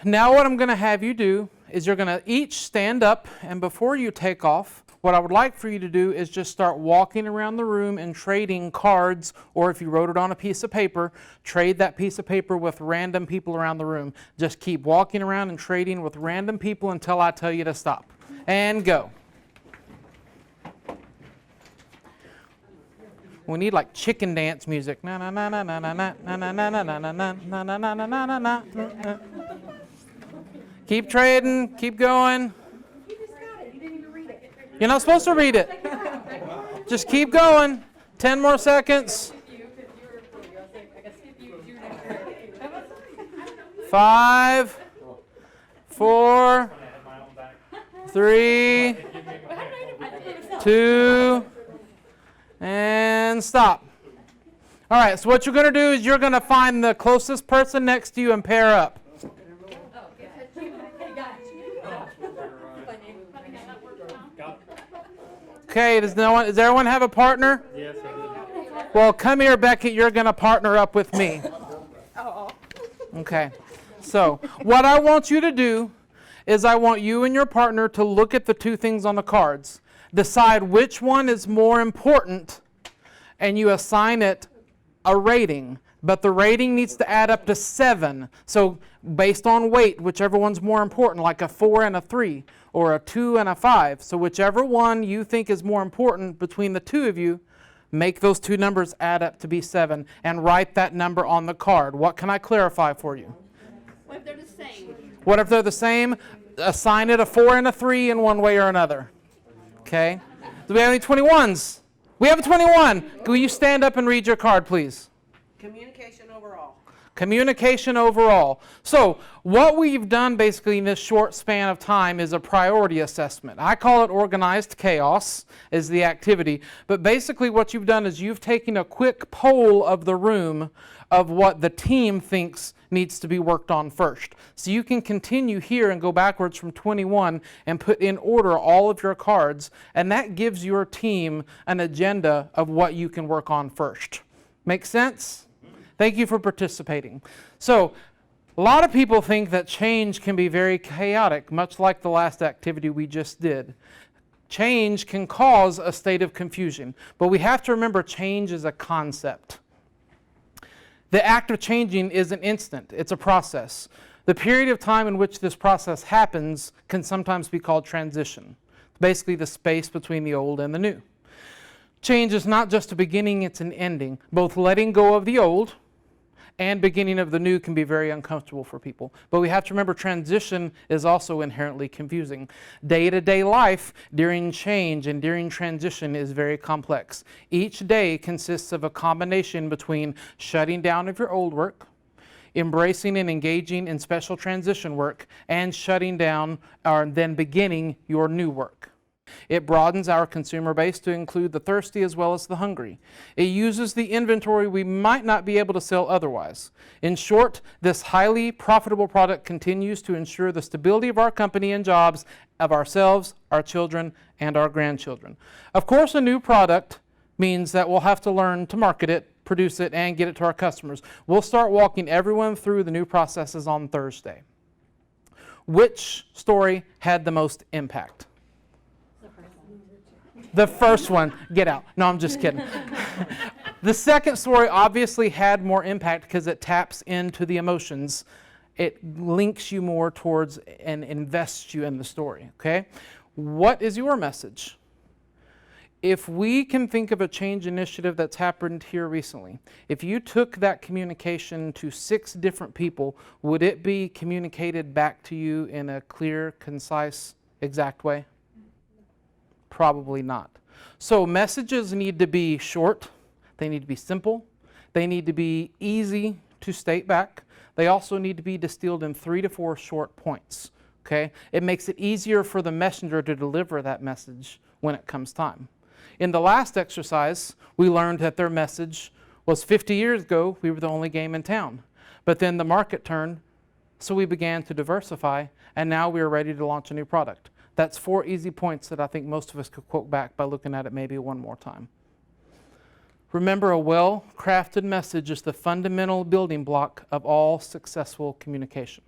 now what I'm going to have you do is you're going to each stand up, and before you take off, what I would like for you to do is just start walking around the room and trading cards, or if you wrote it on a piece of paper, trade that piece of paper with random people around the room. Just keep walking around and trading with random people until I tell you to stop. And go. We need like chicken dance music. Na na na na na na na na na na na na na na na na na na. Keep trading, keep going. You just got it. You didn't even read it. You're not supposed to read it. Just keep going. 10 more seconds. 5, 4, 3, 2, and stop. All right, so what you're going to do is you're going to find the closest person next to you and pair up. Okay, does everyone have a partner? Yes, I do. Well, come here, Beckett. You're going to partner up with me. Okay. So what I want you to do is I want you and your partner to look at the two things on the cards. Decide which one is more important, and you assign it a rating. But the rating needs to add up to 7. So based on weight, whichever one's more important, like a 4 and a 3, or a 2 and a 5. So whichever one you think is more important between the two of you, make those two numbers add up to be 7, and write that number on the card. What can I clarify for you? What if they're the same? What if they're the same? Assign it a 4 and a 3 in one way or another. Okay? Do we have any 21s? We have a 21. Will you stand up and read your card, please? Communication overall. Communication overall. So what we've done basically in this short span of time is a priority assessment. I call it organized chaos is the activity. But basically what you've done is you've taken a quick poll of the room of what the team thinks needs to be worked on first. So you can continue here and go backwards from 21 and put in order all of your cards, and that gives your team an agenda of what you can work on first. Make sense? Thank you for participating. So a lot of people think that change can be very chaotic, much like the last activity we just did. Change can cause a state of confusion, but we have to remember change is a concept. The act of changing is an instant. It's a process. The period of time in which this process happens can sometimes be called transition. Basically the space between the old and the new. Change is not just a beginning, it's an ending. Both letting go of the old and beginning of the new can be very uncomfortable for people. But we have to remember transition is also inherently confusing. Day-to-day life during change and during transition is very complex. Each day consists of a combination between shutting down of your old work, embracing and engaging in special transition work, and shutting down or then beginning your new work. It broadens our consumer base to include the thirsty as well as the hungry. It uses the inventory we might not be able to sell otherwise. In short, this highly profitable product continues to ensure the stability of our company and jobs, of ourselves, our children, and our grandchildren. Of course, a new product means that we'll have to learn to market it, produce it, and get it to our customers. We'll start walking everyone through the new processes on Thursday. Which story had the most impact? The first one, get out. No, I'm just kidding. The second story obviously had more impact because it taps into the emotions. It links you more towards and invests you in the story, okay? What is your message? If we can think of a change initiative that's happened here recently, if you took that communication to 6 different people, would it be communicated back to you in a clear, concise, exact way? Probably not. So messages need to be short, they need to be simple, they need to be easy to state back. They also need to be distilled in 3 to 4 short points. Okay? It makes it easier for the messenger to deliver that message when it comes time. In the last exercise, we learned that their message was 50 years ago, we were the only game in town. But then the market turned, so we began to diversify, and now we are ready to launch a new product. That's 4 easy points that I think most of us could quote back by looking at it maybe one more time. Remember, a well-crafted message is the fundamental building block of all successful communication.